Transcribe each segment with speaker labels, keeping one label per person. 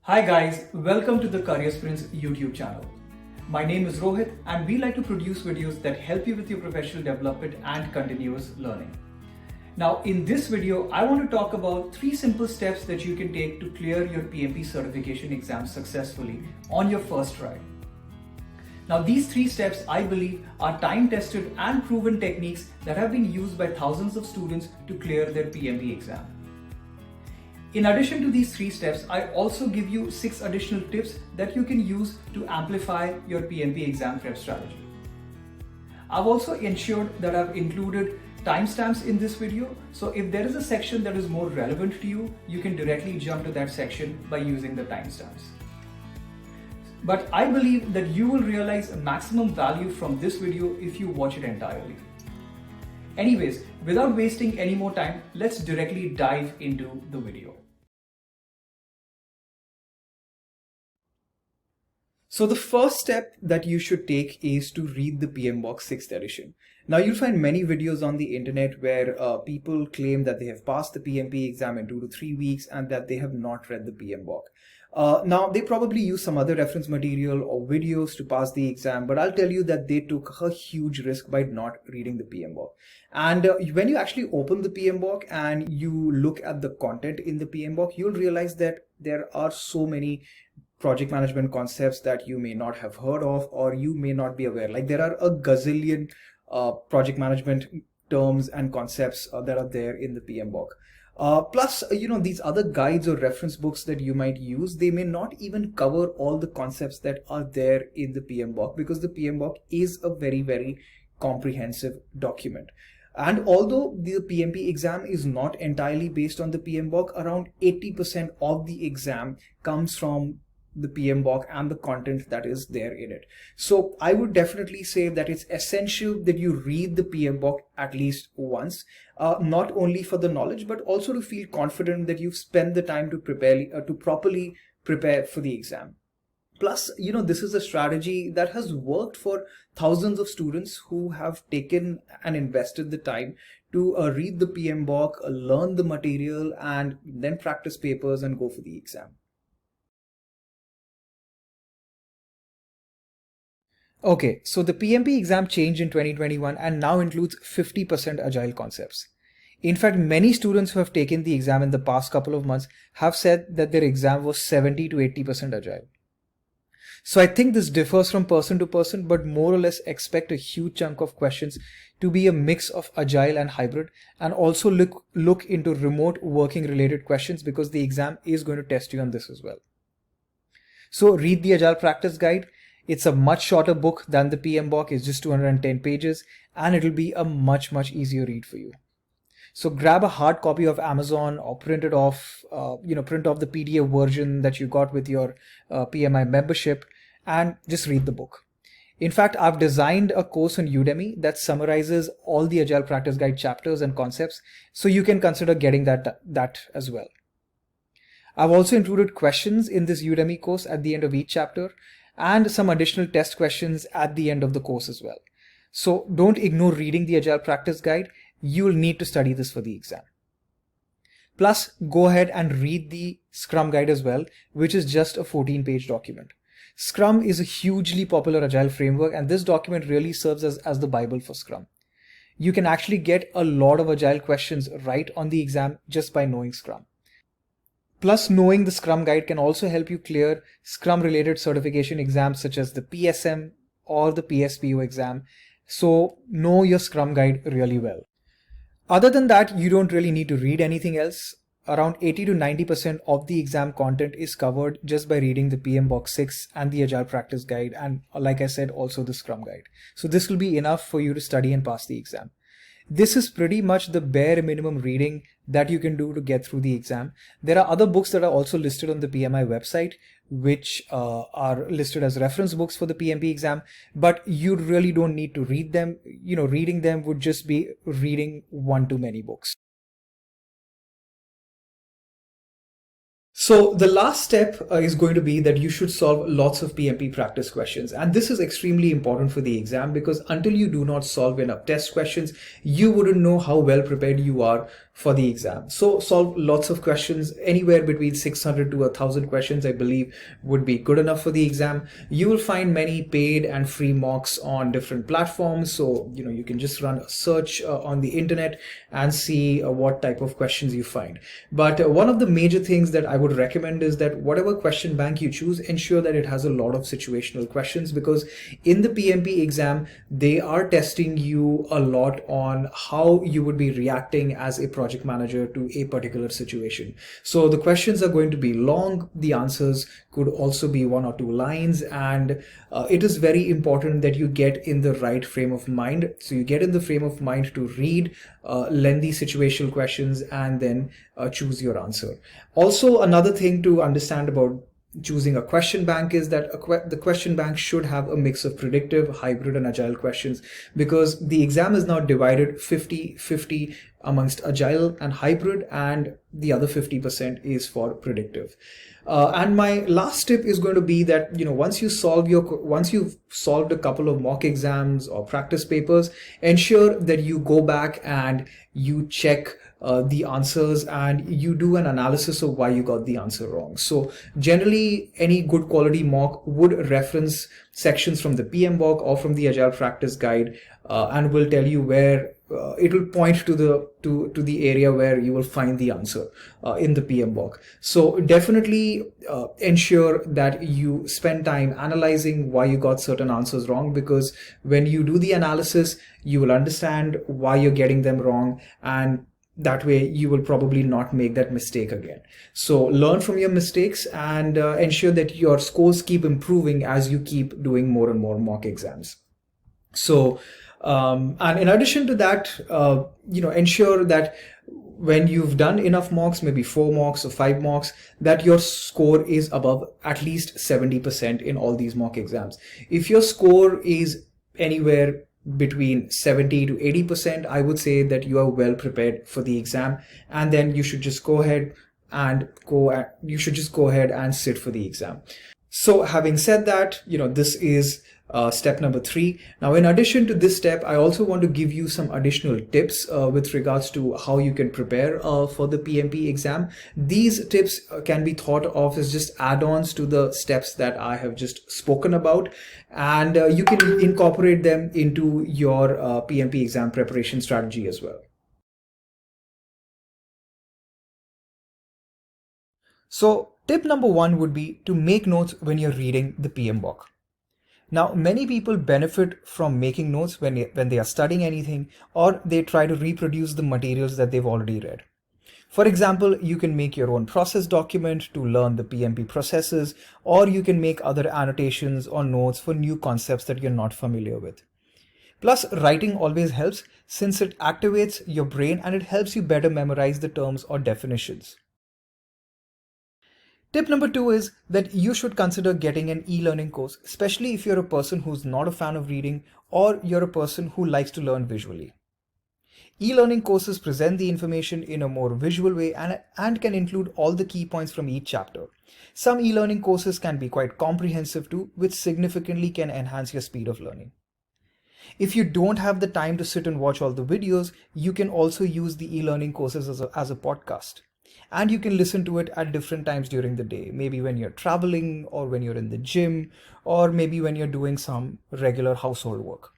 Speaker 1: Hi guys, welcome to the Career Sprints YouTube channel. My name is Rohit and we like to produce videos that help you with your professional development and continuous learning. Now in this video, I want to talk about 3 simple steps that you can take to clear your PMP certification exam successfully on your first try. Now these 3 steps I believe are time-tested and proven techniques that have been used by thousands of students to clear their PMP exam. In addition to these 3 steps, I also give you 6 additional tips that you can use to amplify your PMP exam prep strategy. I've also ensured that I've included timestamps in this video, so if there is a section that is more relevant to you, you can directly jump to that section by using the timestamps. But I believe that you will realize maximum value from this video if you watch it entirely. Anyways, without wasting any more time, let's directly dive into the video. So the first step that you should take is to read the PMBOK 6th edition. Now you'll find many videos on the internet where people claim that they have passed the PMP exam in 2 to 3 weeks and that they have not read the PMBOK. Now they probably use some other reference material or videos to pass the exam, but I'll tell you that they took a huge risk by not reading the PMBOK. And when you actually open the PMBOK and you look at the content in the PMBOK, you'll realize that there are so many project management concepts that you may not have heard of or you may not be aware. Like there are a gazillion project management terms and concepts that are there in the PMBOK. Plus, these other guides or reference books that you might use, they may not even cover all the concepts that are there in the PMBOK because the PMBOK is a very, very comprehensive document. And although the PMP exam is not entirely based on the PMBOK, around 80% of the exam comes from the PMBOK and the content that is there in it. So I would definitely say that it's essential that you read the PMBOK at least once, not only for the knowledge, but also to feel confident that you've spent the time to properly prepare for the exam. Plus, this is a strategy that has worked for thousands of students who have taken and invested the time to read the PMBOK, learn the material, and then practice papers and go for the exam. Okay, so the PMP exam changed in 2021 and now includes 50% agile concepts. In fact, many students who have taken the exam in the past couple of months have said that their exam was 70 to 80% agile. So I think this differs from person to person, but more or less expect a huge chunk of questions to be a mix of agile and hybrid, and also look into remote working related questions because the exam is going to test you on this as well. So read the Agile Practice Guide. It's a much shorter book than the PMBOK. It's just 210 pages and it'll be a much easier read for you. So grab a hard copy of Amazon or print it off, print off the PDF version that you got with your PMI membership and just read the book. In fact, I've designed a course on Udemy that summarizes all the Agile Practice Guide chapters and concepts, so you can consider getting that as well. I've also included questions in this Udemy course at the end of each chapter and some additional test questions at the end of the course as well. So don't ignore reading the Agile Practice Guide. You'll need to study this for the exam. Plus, go ahead and read the Scrum Guide as well, which is just a 14-page document. Scrum is a hugely popular Agile framework, and this document really serves as the Bible for Scrum. You can actually get a lot of Agile questions right on the exam just by knowing Scrum. Plus, knowing the Scrum Guide can also help you clear Scrum-related certification exams such as the PSM or the PSPO exam. So know your Scrum Guide really well. Other than that, you don't really need to read anything else. Around 80 to 90% of the exam content is covered just by reading the PMBOK 6 and the Agile Practice Guide, and like I said, also the Scrum Guide. So this will be enough for you to study and pass the exam. This is pretty much the bare minimum reading that you can do to get through the exam. There are other books that are also listed on the PMI website, which are listed as reference books for the PMP exam, but you really don't need to read them. Reading them would just be reading one too many books. So the last step is going to be that you should solve lots of PMP practice questions. And this is extremely important for the exam because until you do not solve enough test questions, you wouldn't know how well prepared you are for the exam. So solve lots of questions, anywhere between 600 to 1,000 questions, I believe would be good enough for the exam. You will find many paid and free mocks on different platforms. So, you can just run a search on the internet and see what type of questions you find. But one of the major things that I would recommend is that whatever question bank you choose, ensure that it has a lot of situational questions, because in the PMP exam, they are testing you a lot on how you would be reacting as a project manager to a particular situation. So the questions are going to be long, the answers could also be 1 or 2 lines, and it is very important that you get in the right frame of mind. So you get in the frame of mind to read lengthy situational questions and then choose your answer. Also, another thing to understand about choosing a question bank is that the question bank should have a mix of predictive, hybrid, and agile questions, because the exam is now divided 50-50 amongst agile and hybrid, and the other 50% is for predictive. And my last tip is going to be that, once you've solved a couple of mock exams or practice papers, ensure that you go back and you check the answers and you do an analysis of why you got the answer wrong. So generally, any good quality mock would reference sections from the PMBOK or from the Agile Practice Guide, and will tell you where it will point to the area where you will find the answer in the PMBOK. So definitely ensure that you spend time analyzing why you got certain answers wrong, because when you do the analysis, you will understand why you're getting them wrong, and that way you will probably not make that mistake again. So learn from your mistakes and ensure that your scores keep improving as you keep doing more and more mock exams. So and in addition to that, ensure that when you've done enough mocks, maybe 4 mocks or 5 mocks, that your score is above at least 70% in all these mock exams. If your score is anywhere between 70 to 80%, I would say that you are well prepared for the exam, and then you should just go ahead and sit for the exam. So having said that, this is step number 3. Now, in addition to this step, I also want to give you some additional tips with regards to how you can prepare for the PMP exam. These tips can be thought of as just add-ons to the steps that I have just spoken about, and you can incorporate them into your PMP exam preparation strategy as well. So tip number 1 would be to make notes when you're reading the PMBOK. Now, many people benefit from making notes when they are studying anything, or they try to reproduce the materials that they've already read. For example, you can make your own process document to learn the PMP processes, or you can make other annotations or notes for new concepts that you're not familiar with. Plus, writing always helps since it activates your brain and it helps you better memorize the terms or definitions. Tip number 2 is that you should consider getting an e-learning course, especially if you're a person who's not a fan of reading or you're a person who likes to learn visually. E-learning courses present the information in a more visual way and can include all the key points from each chapter. Some e-learning courses can be quite comprehensive too, which significantly can enhance your speed of learning. If you don't have the time to sit and watch all the videos, you can also use the e-learning courses as a podcast. And you can listen to it at different times during the day, maybe when you're traveling or when you're in the gym, or maybe when you're doing some regular household work.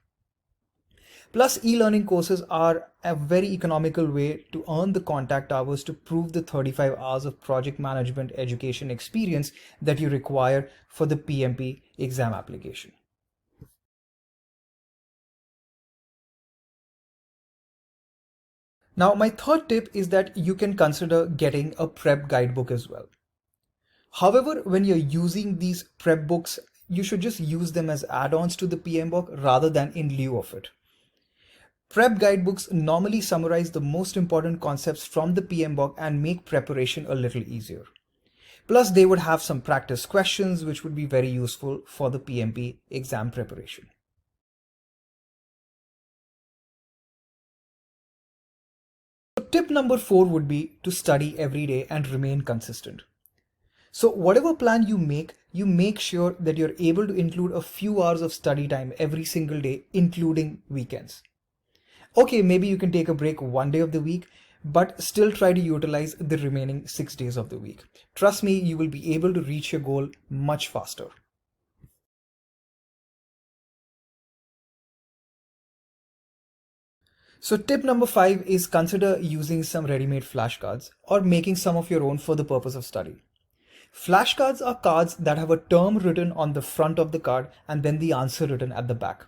Speaker 1: Plus, e-learning courses are a very economical way to earn the contact hours to prove the 35 hours of project management education experience that you require for the PMP exam application. Now, my third tip is that you can consider getting a prep guidebook as well. However, when you're using these prep books, you should just use them as add-ons to the PMBOK rather than in lieu of it. Prep guidebooks normally summarize the most important concepts from the PMBOK and make preparation a little easier. Plus, they would have some practice questions which would be very useful for the PMP exam preparation. So tip number 4 would be to study every day and remain consistent. So whatever plan you make sure that you're able to include a few hours of study time every single day, including weekends. Okay, maybe you can take a break one day of the week, but still try to utilize the remaining 6 days of the week. Trust me, you will be able to reach your goal much faster. So tip number 5 is consider using some ready-made flashcards or making some of your own for the purpose of study. Flashcards are cards that have a term written on the front of the card and then the answer written at the back.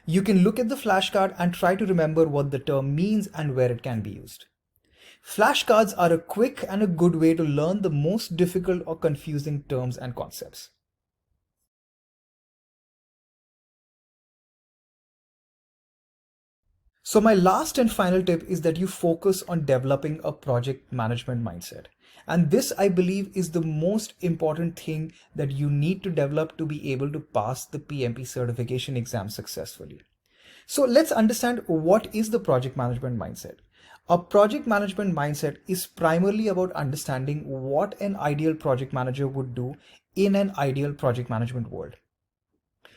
Speaker 1: You can look at the flashcard and try to remember what the term means and where it can be used. Flashcards are a quick and a good way to learn the most difficult or confusing terms and concepts. So my last and final tip is that you focus on developing a project management mindset. And this, I believe, is the most important thing that you need to develop to be able to pass the PMP certification exam successfully. So let's understand, what is the project management mindset. A project management mindset is primarily about understanding what an ideal project manager would do in an ideal project management world.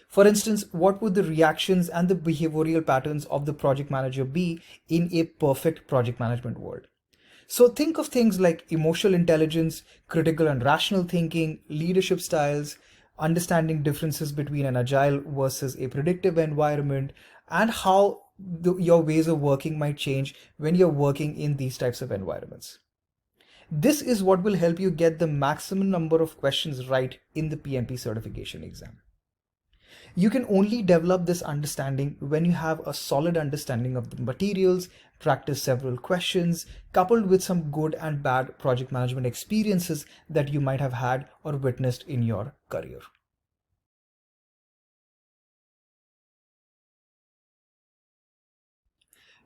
Speaker 1: For instance, what would the reactions and the behavioral patterns of the project manager be in a perfect project management world? So think of things like emotional intelligence, critical and rational thinking, leadership styles, understanding differences between an agile versus a predictive environment, and how your ways of working might change when you're working in these types of environments. This is what will help you get the maximum number of questions right in the PMP certification exam. You can only develop this understanding when you have a solid understanding of the materials, practice several questions, coupled with some good and bad project management experiences that you might have had or witnessed in your career.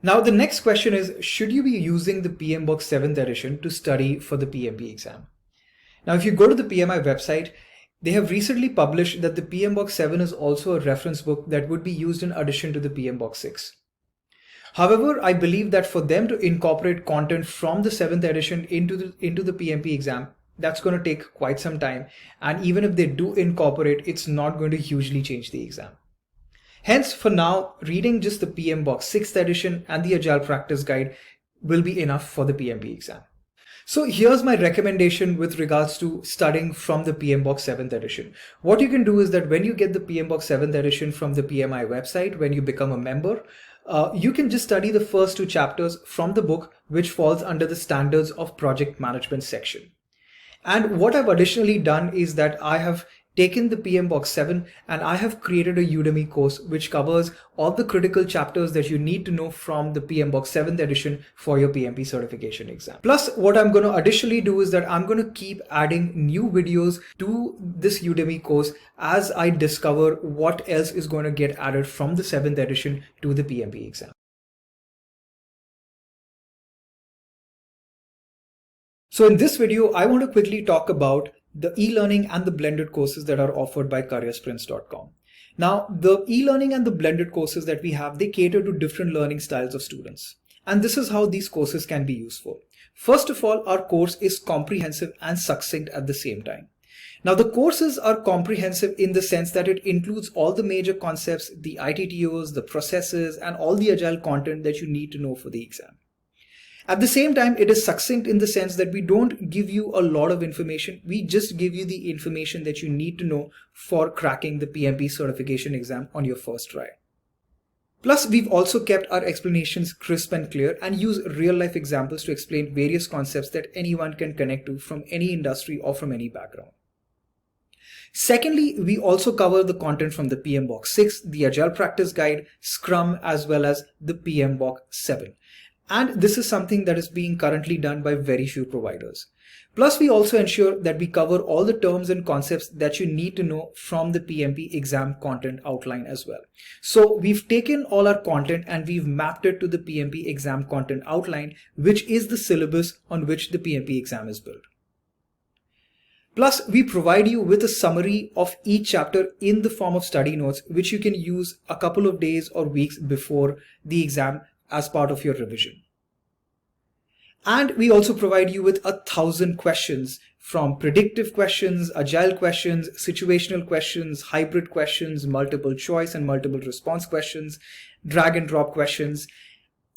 Speaker 1: Now, the next question is, should you be using the PMBOK 7th edition to study for the PMP exam? Now, if you go to the PMI website, they have recently published that the PMBOK 7 is also a reference book that would be used in addition to the PMBOK 6. However, I believe that for them to incorporate content from the 7th edition into the PMP exam, that's going to take quite some time. And even if they do incorporate, it's not going to hugely change the exam. Hence, for now, reading just the PMBOK 6th edition and the Agile Practice Guide will be enough for the PMP exam. So here's my recommendation with regards to studying from the PMBOK 7th edition. What you can do is that when you get the PMBOK 7th edition from the PMI website, when you become a member, you can just study the first 2 chapters from the book, which falls under the standards of project management section. And what I've additionally done is that I have taken the PMBOK 7 and I have created a Udemy course which covers all the critical chapters that you need to know from the PMBOK 7th edition for your PMP certification exam. Plus, what I'm going to additionally do is that I'm going to keep adding new videos to this Udemy course as I discover what else is going to get added from the 7th edition to the PMP exam. So in this video, I want to quickly talk about the e-learning and the blended courses that are offered by careersprints.com. Now, the e-learning and the blended courses that we have, they cater to different learning styles of students. And this is how these courses can be useful. First of all, our course is comprehensive and succinct at the same time. Now, the courses are comprehensive in the sense that it includes all the major concepts, the ITTOs, the processes, and all the agile content that you need to know for the exam. At the same time, it is succinct in the sense that we don't give you a lot of information. We just give you the information that you need to know for cracking the PMP certification exam on your first try. Plus, we've also kept our explanations crisp and clear and use real-life examples to explain various concepts that anyone can connect to from any industry or from any background. Secondly, we also cover the content from the PMBOK 6, the Agile Practice Guide, Scrum, as well as the PMBOK 7. And this is something that is being currently done by very few providers. Plus, we also ensure that we cover all the terms and concepts that you need to know from the PMP exam content outline as well. So we've taken all our content and we've mapped it to the PMP exam content outline, which is the syllabus on which the PMP exam is built. Plus, we provide you with a summary of each chapter in the form of study notes, which you can use a couple of days or weeks before the exam as part of your revision. And we also provide you with 1,000 questions, from predictive questions, agile questions, situational questions, hybrid questions, multiple choice and multiple response questions, drag and drop questions.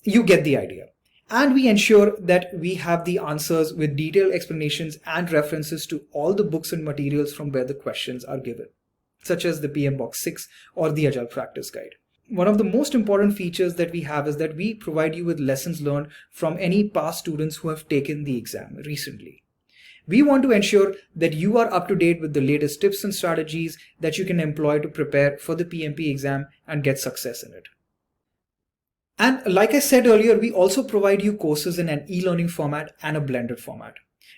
Speaker 1: You get the idea. And we ensure that we have the answers with detailed explanations and references to all the books and materials from where the questions are given, such as the PMBOK 6 or the Agile Practice Guide. One of the most important features that we have is that we provide you with lessons learned from any past students who have taken the exam recently. We want to ensure that you are up to date with the latest tips and strategies that you can employ to prepare for the PMP exam and get success in it. And like I said earlier, we also provide you courses in an e-learning format and a blended format.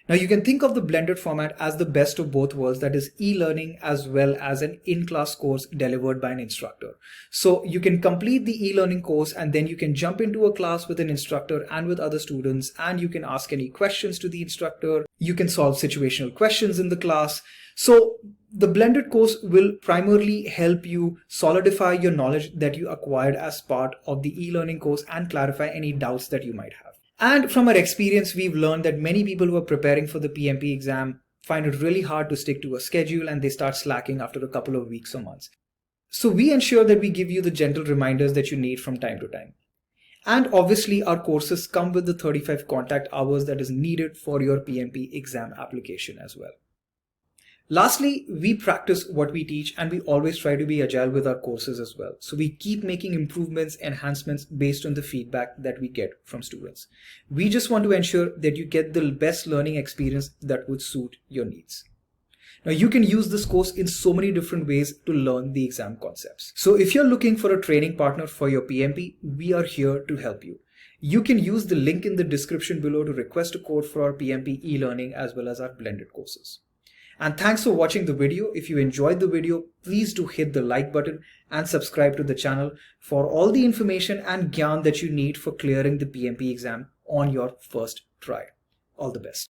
Speaker 1: Now you can think of the blended format as the best of both worlds, that is e-learning as well as an in-class course delivered by an instructor. So you can complete the e-learning course and then you can jump into a class with an instructor and with other students, and you can ask any questions to the instructor. You can solve situational questions in the class. So the blended course will primarily help you solidify your knowledge that you acquired as part of the e-learning course and clarify any doubts that you might have. And from our experience, we've learned that many people who are preparing for the PMP exam find it really hard to stick to a schedule and they start slacking after a couple of weeks or months. So we ensure that we give you the gentle reminders that you need from time to time. And obviously our courses come with the 35 contact hours that is needed for your PMP exam application as well. Lastly, we practice what we teach and we always try to be agile with our courses as well. So we keep making improvements, enhancements based on the feedback that we get from students. We just want to ensure that you get the best learning experience that would suit your needs. Now you can use this course in so many different ways to learn the exam concepts. So if you're looking for a training partner for your PMP, we are here to help you. You can use the link in the description below to request a code for our PMP e-learning as well as our blended courses. And thanks for watching the video. If you enjoyed the video, please do hit the like button and subscribe to the channel for all the information and gyan that you need for clearing the PMP exam on your first try. All the best.